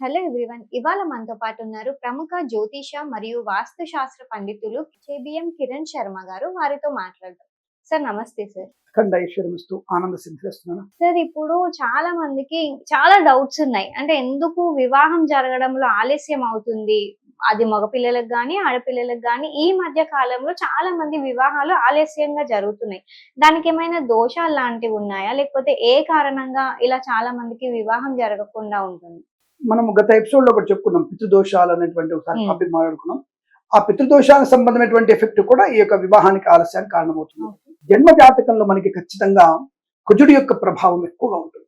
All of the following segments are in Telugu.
Hello everyone. ఇవాళ మనతో పాటు ఉన్నారు ప్రముఖ జ్యోతిష మరియు వాస్తు శాస్త్ర పండితులు జేబీఎం కిరణ్ శర్మ గారు. వారితో మాట్లాడదాం. సార్ నమస్తే సార్. అఖండ ఐశ్వర్యమిస్తూ ఆనంద సిద్ధిస్తున్నాను. సార్ ఇప్పుడు చాలా మందికి చాలా డౌట్స్ ఉన్నాయి. అంటే ఎందుకు వివాహం జరగడంలో ఆలస్యం అవుతుంది? అది మగపిల్లలకు గాని, ఆడపిల్లలకు గాని ఈ మధ్య కాలంలో చాలా మంది వివాహాలు ఆలస్యంగా జరుగుతున్నాయి. దానికి ఏమైనా దోషాలు లాంటివి ఉన్నాయా? లేకపోతే ఏ కారణంగా ఇలా చాలా మందికి వివాహం జరగకుండా ఉంటుంది? మనం గత ఎపిసోడ్ లో ఒకటి చెప్పుకున్నాం, పితృదోషాలు అనేటువంటి ఒకసారి టాపిక్ మాట్లాడుకున్నాం. ఆ పితృదోషాలకు సంబంధమైనటువంటి ఎఫెక్ట్ కూడా ఈ యొక్క వివాహానికి ఆలస్యానికి కారణమవుతుంది. జన్మ జాతకంలో మనకి ఖచ్చితంగా కుజుడి యొక్క ప్రభావం ఎక్కువగా ఉంటుంది.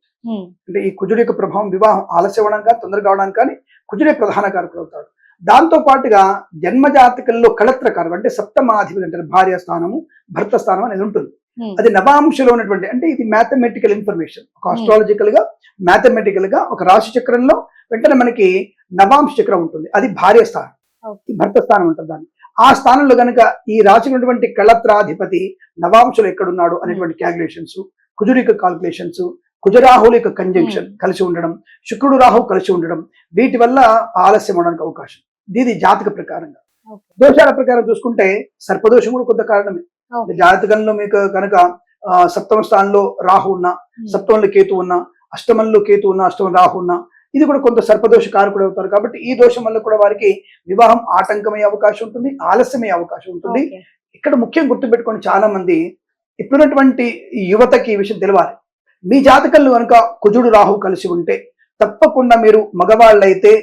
అంటే ఈ కుజుడి యొక్క ప్రభావం వివాహం ఆలస్యం అవడం కానీ తొందరగా అవడానికి కానీ కుజుడే ప్రధాన కారకుడు అవుతాడు. దాంతో పాటుగా జన్మ జాతకంలో కళత్రకారం అంటే సప్తమాధిపతి అంటే భార్య స్థానము భర్త స్థానం అనేది ఉంటుంది. అది నవాంశలో ఉన్నటువంటి అంటే ఇది మ్యాథమెటికల్ ఇన్ఫర్మేషన్. ఒక ఆస్ట్రాలజికల్ గా మ్యాథమెటికల్ గా ఒక రాశి చక్రంలో వెంటనే మనకి నవాంశ చక్రం ఉంటుంది. అది భార్య స్థానం, భర్త స్థానం ఉంటుంది. దాన్ని ఆ స్థానంలో కనుక ఈ రాశికి ఉన్నటువంటి కళత్రాధిపతి నవాంశలో ఎక్కడున్నాడు అనేటువంటి క్యాల్కులేషన్స్, కుజుడి యొక్క కాల్కులేషన్స్, కుజరాహుల యొక్క కంజంక్షన్ కలిసి ఉండడం, శుక్రుడు రాహు కలిసి ఉండడం, వీటి వల్ల ఆలస్యం అవడానికి అవకాశం. ఇది జాతక ప్రకారంగా. దోషాల ప్రకారం చూసుకుంటే సర్పదోషం కూడా కొంత కారణమే. జాతకంలో మీకు కనుక సప్తమ స్థానంలో రాహు ఉన్నా, సప్తమంలో కేతు ఉన్నా, అష్టమంలో కేతు ఉన్నా, అష్టమం రాహు ఉన్నా, ఇది కూడా కొంత సర్పదోష కారకుడు అవుతారు. కాబట్టి ఈ దోషం వల్ల కూడా వారికి వివాహం ఆటంకమయ్యే అవకాశం ఉంటుంది, ఆలస్యమయ్యే అవకాశం ఉంటుంది. ఇక్కడ ముఖ్యం గుర్తుపెట్టుకొని చాలా మంది ఇప్పుడున్నటువంటి యువతకి ఈ విషయం తెలవాలి. మీ జాతకంలో కనుక కుజుడు రాహు కలిసి ఉంటే తప్పకుండా మీరు మగవాళ్ళైతే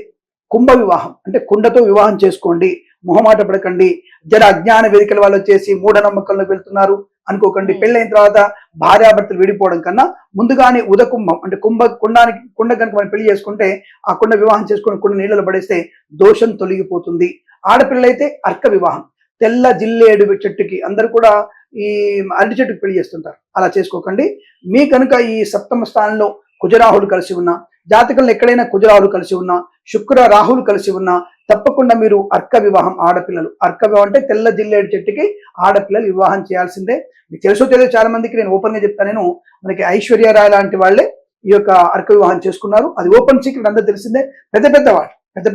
కుంభ వివాహం అంటే కుండతో వివాహం చేసుకోండి. మొహమాట పడకండి. జర అజ్ఞాన వేదికల వాళ్ళు వచ్చేసి మూఢనమ్మకంలోకి వెళ్తున్నారు అనుకోకండి. పెళ్ళైన తర్వాత భార్యాభర్తలు విడిపోవడం కన్నా ముందుగానే ఉదకుంభం అంటే కుండ కనుక మనం పెళ్లి చేసుకుంటే ఆ కుండ వివాహం చేసుకుని కుండ నీళ్ళలో పడేస్తే దోషం తొలగిపోతుంది. ఆడపిల్లలైతే అర్క వివాహం, తెల్ల జిల్లేడు చెట్టుకి అందరు కూడా ఈ అరటి చెట్టుకి పెళ్లి చేస్తుంటారు. అలా చేసుకోకండి. మీ కనుక ఈ సప్తమ స్థానంలో కుజరాహులు కలిసి ఉన్నా, జాతకంలో ఎక్కడైనా కుజరాహులు కలిసి ఉన్నా, శుక్ర రాహులు కలిసి ఉన్నా తప్పకుండా మీరు అర్క వివాహం, ఆడపిల్లలు అర్క వివాహం అంటే తెల్ల జిల్లేడు చెట్టుకి ఆడపిల్లలు వివాహం చేయాల్సిందే. మీకు తెలుసో తెలియదు చాలా మందికి నేను ఓపెన్ గా చెప్తాను. మనకి ఐశ్వర్యరాయ్ లాంటి వాళ్ళే ఈ యొక్క అర్క వివాహం చేసుకున్నారు. అది ఓపెన్ సీక్రెట్, అందరూ తెలిసిందే.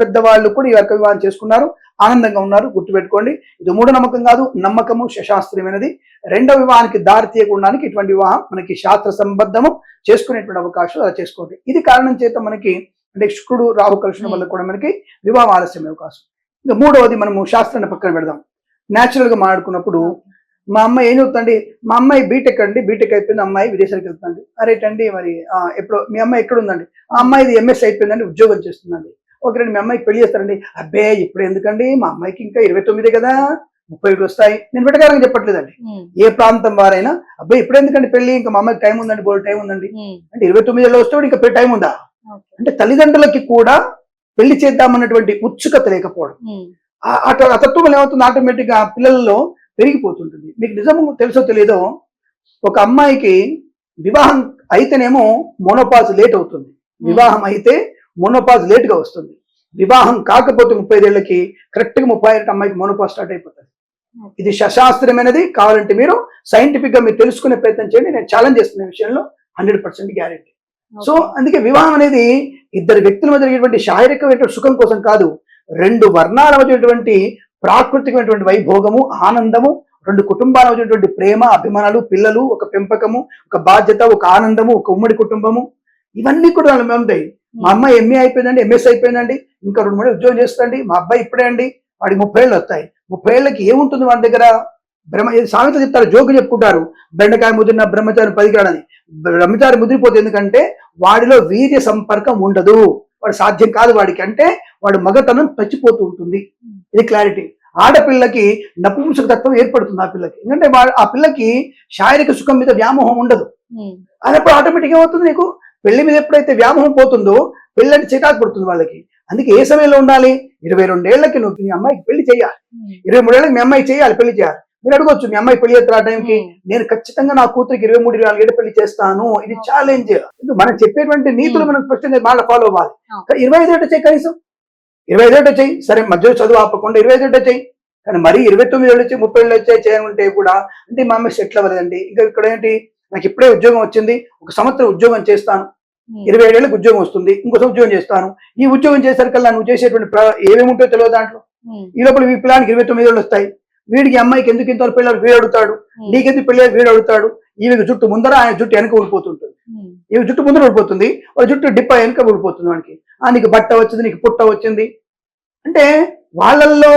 పెద్ద వాళ్ళు కూడా ఈ అర్క వివాహం చేసుకున్నారు, ఆనందంగా ఉన్నారు. గుర్తుపెట్టుకోండి, ఇది మూఢనమ్మకం కాదు, నమ్మకము శాస్త్రీయమైనది. రెండవ వివాహానికి దారి తీయకుండానికి ఇటువంటి వివాహం మనకి శాస్త్ర సంబద్ధము చేసుకునేటువంటి అవకాశం అలా చేసుకోండి. ఇది కారణం చేత మనకి అంటే శుక్రుడు రాహు కలిసిన వల్ల కూడా మనకి వివాహం ఆలస్యం అవకాశం. ఇంకా మూడవది మనము శాస్త్రాన్ని పక్కన పెడదాం. న్యాచురల్ గా మాట్లాడుకున్నప్పుడు మా అమ్మాయి ఏం చదువుతుంది? మా అమ్మాయి బీటెక్ అండి, బీటెక్ అయిపోయింది, అమ్మాయి విదేశాలకు వెళ్తుందండి. అరేటండి మరి ఎప్పుడు మీ అమ్మాయి ఎక్కడ ఉందండి? ఆ అమ్మాయిది ఎంఎస్ అయిపోయిందండి, ఉద్యోగం చేస్తుందండి. ఓకే రండి, మీ అమ్మాయికి పెళ్లి చేస్తారండి. అబ్బే ఇప్పుడు ఎందుకండి, మా అమ్మాయికి ఇంకా 29 కదా, 30 వస్తాయి. నేను వెటకారంగా చెప్పట్లేదండి. ఏ ప్రాంతం వారైనా అబ్బాయి ఇప్పుడు ఎందుకండి పెళ్లి, ఇంకా మా అమ్మాయికి టైం ఉందండి, బోల్ టైం ఉందండి అంటే 29 వస్తే ఇంకా టైం ఉందా అంటే తల్లిదండ్రులకి కూడా పెళ్లి చేద్దామన్నటువంటి ఉత్సుకత లేకపోవడం. ఆ తత్వం ఏమవుతుంది, ఆటోమేటిక్ గా పిల్లల్లో పెరిగిపోతుంటుంది. మీకు నిజము తెలుసో తెలియదో, ఒక అమ్మాయికి వివాహం అయితేనేమో మోనోపాజ్ లేట్ అవుతుంది, వివాహం అయితే మోనోపాజ్ లేట్ గా వస్తుంది. వివాహం కాకపోతే 35 ఏళ్ళకి కరెక్ట్ గా 30 ఏళ్ళకి అమ్మాయికి మోనోపాజ్ స్టార్ట్ అయిపోతుంది. ఇది సశాస్త్రమైనది. కావాలంటే మీరు సైంటిఫిక్ గా మీరు తెలుసుకునే ప్రయత్నం చేయండి. నేను ఛాలెంజ్ చేస్తున్న విషయంలో 100% గ్యారెంటీ. సో అందుకే వివాహం అనేది ఇద్దరు వ్యక్తుల మధ్య జరిగేటువంటి శారీరకమైనటువంటి సుఖం కోసం కాదు, రెండు వర్ణాల మధ్యటువంటి ప్రాకృతికమైనటువంటి వైభోగము, ఆనందము, రెండు కుటుంబాల మధ్యటువంటి ప్రేమ, అభిమానాలు, పిల్లలు, ఒక పెంపకము, ఒక బాధ్యత, ఒక ఆనందము, ఒక ఉమ్మడి కుటుంబము, ఇవన్నీ కూడా ఉంటాయి. మా అమ్మాయి ఎంఏ అయిపోయిందండి, ఎంఎస్ అయిపోయిందండి, ఇంకా 2-3 ఉద్యోగం చేస్తుందండి. మా అబ్బాయి ఇప్పుడే అండి, వాడికి 30 ఏళ్ళు వస్తాయి. 30 ఏళ్ళకి ఏముంటుంది వాడి దగ్గర? సామెత చెప్తారు, జోకు చెప్పుకుంటారు, బెండకాయ ముదిరిన బ్రహ్మచారి 10 కాడని. బ్రహ్మచారి ముదిరిపోతే ఎందుకంటే వాడిలో వీర్య సంపర్కం ఉండదు, వాడు సాధ్యం కాదు వాడికి, అంటే వాడు మగతనం చచ్చిపోతూ ఉంటుంది. ఇది క్లారిటీ. ఆడపిల్లకి నపుంసక తత్వం ఏర్పడుతుంది ఆ పిల్లకి, ఎందుకంటే ఆ పిల్లకి శారీరక సుఖం మీద వ్యామోహం ఉండదు. అదప్పుడు ఆటోమేటిక్ ఏమవుతుంది, నీకు పెళ్లి మీద ఎప్పుడైతే వ్యామోహం పోతుందో పెళ్ళంటే చికాకు పడుతుంది వాళ్ళకి. అందుకే ఏ సమయంలో ఉండాలి? 22 ఏళ్ళకి నువ్వు మీ అమ్మాయికి పెళ్లి చేయాలి, 23 ఏళ్ళకి మీ అమ్మాయి చేయాలి, పెళ్లి చేయాలి. మీరు అడగొచ్చు, మీ అమ్మాయి పెళ్లి చేస్తారు ఆ టైంకి? నేను ఖచ్చితంగా నా కూతురికి 23-24 ఏళ్ళు పెళ్లి చేస్తాను. ఇది ఛాలెంజ్. మనం చెప్పేటువంటి నీతులు మనం స్పష్టంగా మళ్ళీ ఫాలో అవ్వాలి. 25 ఏళ్ళు వచ్చాయి, కనీసం 25 ఏళ్ళు వచ్చాయి, సరే మధ్యలో చదువు ఆపకుండా 25 ఏళ్ళు వచ్చాయి. కానీ మరీ 29 ఏళ్ళు వచ్చి 30 ఏళ్ళు వచ్చాయి చేయనుంటే కూడా అంటే మా అమ్మాయి సెటిల్ అవ్వలేదండి, ఇంకా ఇక్కడ ఏంటి, నాకు ఇప్పుడే ఉద్యోగం వచ్చింది, 1 సంవత్సరం ఉద్యోగం చేస్తాను, 27 ఏళ్ళకి ఉద్యోగం వస్తుంది, ఇంకోసం ఉద్యోగం చేస్తాను. ఈ ఉద్యోగం చేసరికల్లా నువ్వు చేసేటువంటి ఏమేమి ఉంటాయో తెలియదు దాంట్లో. ఈ లోపల ఈ పిల్లానికి 29 ఏళ్ళు వస్తాయి. వీడికి అమ్మాయికి ఎందుకు ఇంత పిల్లలు వీడు అడుగుతాడు, నీకెందుకు పెళ్ళి వీడు అడుగుతాడు. ఈమెకి జుట్టు ముందర, ఆయన జుట్టు వెనక ఊడిపోతుంటుంది. ఈమె జుట్టు ముందర ఊడిపోతుంది, వాళ్ళ జుట్టు డిప్ప వెనక ఊడిపోతుంది. వానికి నీకు బట్ట వచ్చింది, నీకు పుట్ట వచ్చింది అంటే వాళ్ళల్లో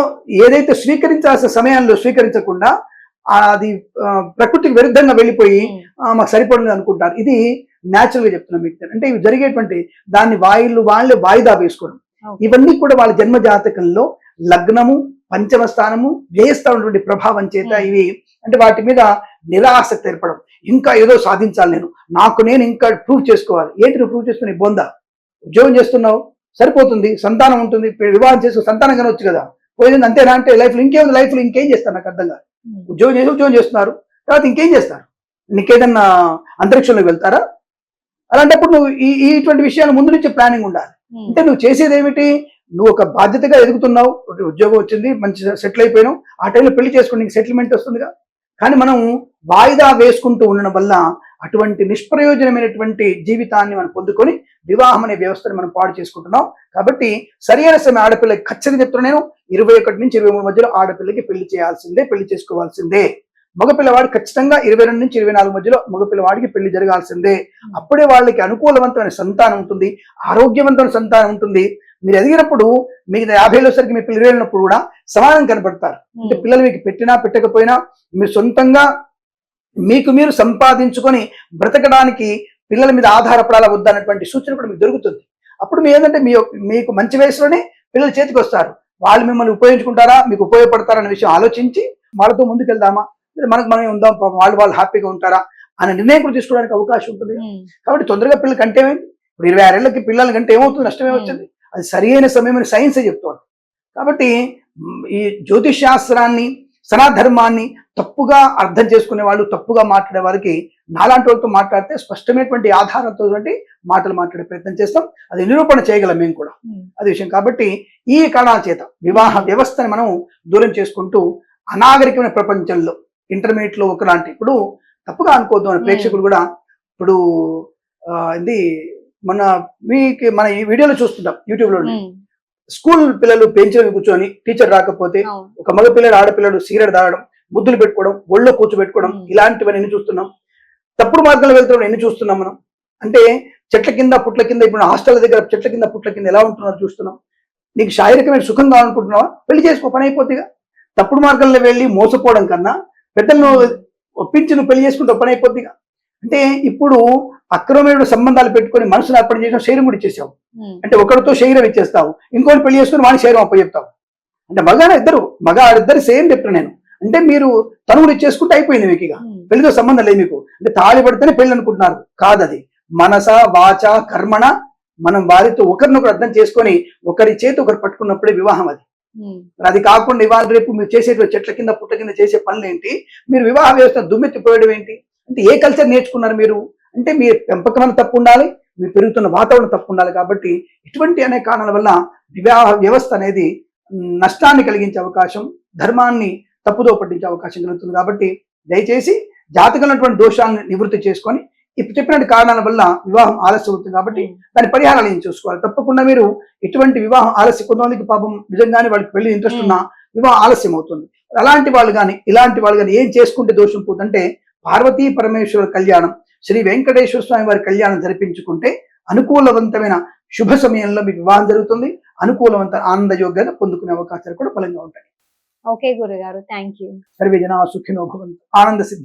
ఏదైతే స్వీకరించాల్సిన సమయంలో స్వీకరించకుండా అది ప్రకృతికి విరుద్ధంగా వెళ్ళిపోయి మాకు సరిపడలేదు అనుకుంటారు. ఇది న్యాచురల్ గా చెప్తున్నాం మీకు. అంటే ఇవి జరిగేటువంటి దాన్ని వాళ్ళే వాయిదా వేసుకోవడం, ఇవన్నీ కూడా వాళ్ళ జన్మ జాతకంలో లగ్నము, పంచమ స్థానము, వ్యయస్థానటువంటి ప్రభావం చేత ఇవి అంటే వాటి మీద నిరాసక్తి ఏర్పడం. ఇంకా ఏదో సాధించాలి, నేను ఇంకా ప్రూవ్ చేసుకోవాలి. ఏంటి నువ్వు ప్రూవ్ చేసుకుని బొందా? ఉద్యోగం చేస్తున్నావు సరిపోతుంది, సంతానం ఉంటుంది, వివాహం చేసి సంతానం కనవచ్చు కదా, పోయింది అంతేనా అంటే లైఫ్లో ఇంకేముంది, లైఫ్లో ఇంకేం చేస్తారు నాకు అర్థం కాదు. ఉద్యోగం చేస్తున్నారు, తర్వాత ఇంకేం చేస్తారు? నీకేదన్నా అంతరిక్షంలోకి వెళ్తారా? అలాంటప్పుడు నువ్వు ఇటువంటి విషయాలు ముందు నుంచి ప్లానింగ్ ఉండాలి. అంటే నువ్వు చేసేది ఏమిటి? నువ్వు ఒక బాధ్యతగా ఎదుగుతున్నావు, ఉద్యోగం వచ్చింది, మంచి సెటిల్ అయిపోయినావు, ఆ టైంలో పెళ్లి చేసుకుని నీకు సెటిల్మెంట్ వస్తుందిగా. కానీ మనం వాయిదా వేసుకుంటూ ఉండడం వల్ల అటువంటి నిష్ప్రయోజనమైనటువంటి జీవితాన్ని మనం పొందుకొని వివాహం అనే వ్యవస్థను మనం పాడు చేసుకుంటున్నాం. కాబట్టి సరైన సమయం ఆడపిల్లకి ఖచ్చితంగా చెప్తున్నా నేను, 21 నుంచి 23 మధ్యలో ఆడపిల్లకి పెళ్లి చేయాల్సిందే, పెళ్లి చేసుకోవాల్సిందే. మగపిల్లవాడు ఖచ్చితంగా 22 నుంచి 24 మధ్యలో మగపిల్లవాడికి పెళ్లి జరగాల్సిందే. అప్పుడే వాళ్ళకి అనుకూలవంతమైన సంతానం ఉంటుంది, ఆరోగ్యవంతమైన సంతానం ఉంటుంది. మీరు ఎదిగినప్పుడు మీకు 50 ఏళ్ళసరికి మీ పిల్లలు వెళ్ళినప్పుడు కూడా సమానం కనపడతారు. అంటే పిల్లలు మీకు పెట్టినా పెట్టకపోయినా మీరు సొంతంగా మీకు మీరు సంపాదించుకొని బ్రతకడానికి పిల్లల మీద ఆధారపడాల వద్దన్నటువంటి సూచన కూడా మీకు దొరుకుతుంది. అప్పుడు మీ ఏంటంటే మీకు మంచి వయసులోనే పిల్లలు చేతికి వస్తారు. వాళ్ళు మిమ్మల్ని ఉపయోగించుకుంటారా, మీకు ఉపయోగపడతారా అనే విషయం ఆలోచించి వాళ్ళతో ముందుకెళ్దామా, మనమే ఉందాం, వాళ్ళు హ్యాపీగా ఉంటారా అనే నిర్ణయం కూడా తీసుకోవడానికి అవకాశం ఉంటుంది. కాబట్టి తొందరగా పిల్లలు కంటే ఇప్పుడు 26 ఏళ్ళకి పిల్లల కంటే ఏమవుతుంది, నష్టమే వచ్చింది. అది సరైన సమయం అని సైన్సే చెప్తోంది. కాబట్టి ఈ జ్యోతిష్ శాస్త్రాన్ని, సనాధర్మాన్ని తప్పుగా అర్థం చేసుకునే వాళ్ళు, తప్పుగా మాట్లాడే వారికి నాలాంటి వాళ్ళతో మాట్లాడితే స్పష్టమైనటువంటి ఆధారంతో మాటలు మాట్లాడే ప్రయత్నం చేస్తాం. అది నిరూపణ చేయగలం మేము కూడా, అది విషయం. కాబట్టి ఈ కారణాల చేత వివాహ వ్యవస్థని మనం దూరం చేసుకుంటూ అనాగరికమైన ప్రపంచంలో ఇంటర్మీడియట్ లో ఒకలాంటి, ఇప్పుడు తప్పుగా అనుకోవద్దు మన ప్రేక్షకులు కూడా, ఇప్పుడు ఇది మన ఈ వీడియోలో చూస్తుంటాం యూట్యూబ్ లో, స్కూల్ పిల్లలు బెంచ్ మీద కూర్చొని టీచర్ రాకపోతే ఒక మగ పిల్లడు ఆడపిల్లడు సిగరెట్ తాగడం, ముద్దులు పెట్టుకోవడం, ఒళ్ళో కూర్చోబెట్టుకోవడం, ఇలాంటివన్నీ ఎన్ని చూస్తున్నాం. తప్పుడు మార్గంలో వెళ్తున్నాం ఎన్ని చూస్తున్నాం మనం. అంటే చెట్ల కింద పుట్ల కింద, ఇప్పుడు హాస్టల్ దగ్గర చెట్ల కింద పుట్ల కింద ఎలా ఉంటున్నారో చూస్తున్నాం. నీకు శారీరకమైన సుఖం కావాలనుకుంటున్నావా, పెళ్లి చేసుకో, పని అయిపోతుందిగా. తప్పుడు మార్గంలో వెళ్ళి మోసపోవడం కన్నా పెద్దలను ఒప్పించి నువ్వు పెళ్లి చేసుకుంటే పని అయిపోతుందిగా. అంటే ఇప్పుడు అక్రమమైన సంబంధాలు పెట్టుకొని మనసును అర్పణ చేసిన శరీరం కూడా ఇచ్చేసావు. అంటే ఒకరితో శరీరం ఇచ్చేస్తావు, ఇంకోటి పెళ్లి చేసుకుని వాడి శరీరం అప్పచెప్తావు. అంటే మగాడిద్దరు సేమ్ చెప్తాను నేను. అంటే మీరు తను కూడా ఇచ్చేసుకుంటే అయిపోయింది మీకు, ఇక పెళ్లితో సంబంధం లేదు మీకు. అంటే తాళి పడితేనే పెళ్లి అనుకుంటున్నారు, కాదది. మనస వాచ కర్మణ మనం వారితో ఒకరినొకరు అర్థం చేసుకొని ఒకరి చేతి ఒకరు పట్టుకున్నప్పుడే వివాహం. అది కాకుండా ఇవాళ రేపు మీరు చేసేటువంటి చెట్ల కింద పుట్ట కింద చేసే పనులు ఏంటి, మీరు వివాహ వ్యవస్థ దుమ్మెత్తిపోయడం ఏంటి, అంటే ఏ కల్చర్ నేర్చుకున్నారు మీరు? అంటే మీ పెంపకం తప్పు ఉండాలి, మీరు పెరుగుతున్న వాతావరణం తప్పు ఉండాలి. కాబట్టి ఇటువంటి అనేక కారణాల వల్ల వివాహ వ్యవస్థ అనేది నష్టాన్ని కలిగించే అవకాశం, ధర్మాన్ని తప్పుదో పట్టించే అవకాశం కలుగుతుంది. కాబట్టి దయచేసి జాతకంలో దోషాలను నివృత్తి చేసుకొని ఇప్పుడు చెప్పినటువంటి కారణాల వల్ల వివాహం ఆలస్యం అవుతుంది. కాబట్టి దాని పరిహారాలు ఏం చూసుకోవాలి. తప్పకుండా మీరు ఇటువంటి వివాహం ఆలస్యం, కొంతమందికి పాపం నిజంగానే వాళ్ళకి పెళ్లి ఇంట్రెస్ట్ ఉన్నా వివాహం ఆలస్యం అవుతుంది. అలాంటి వాళ్ళు కానీ ఇలాంటి వాళ్ళు కానీ ఏం చేసుకుంటే దోషం పోతుందంటే, పార్వతీ పరమేశ్వర కళ్యాణం, శ్రీ వెంకటేశ్వర స్వామి వారి కళ్యాణం జరిపించుకుంటే అనుకూలవంతమైన శుభ సమయంలో మీకు వివాహం జరుగుతుంది. అనుకూలవంత ఆనందయోగ్యంగా పొందుకునే అవకాశాలు కూడా బలంగా ఉంటాయి. ఓకే గురుగారు, థ్యాంక్ యూ. సర్వే జనా సుఖినో భవంతు. ఆనంద సిద్ధి.